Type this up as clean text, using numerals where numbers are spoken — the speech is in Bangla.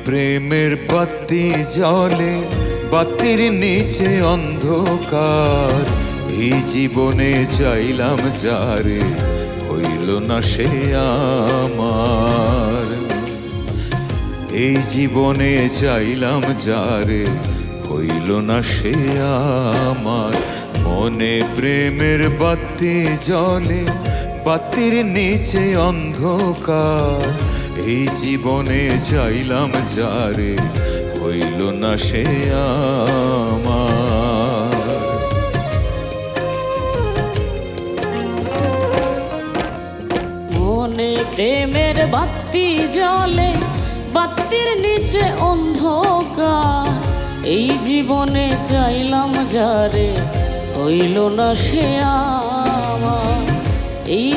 প্রেমের বাতি জ্বলে, বাতির নিচে অন্ধকার। এই জীবনে চাইলাম যারে, হইল না সে আমার। এই জীবনে চাইলাম যারে, হইল না সে আমার। মনে প্রেমের বাতি জ্বলে, বাতির নিচে অন্ধকার। এই জীবনে চাইলাম যারে, হইল না সে আমার। মনে প্রেমের বাতি জ্বলে, বাতির নিচে অন্ধকার। এই জীবনে চাইলাম যারে, হইল না সে আমার। এই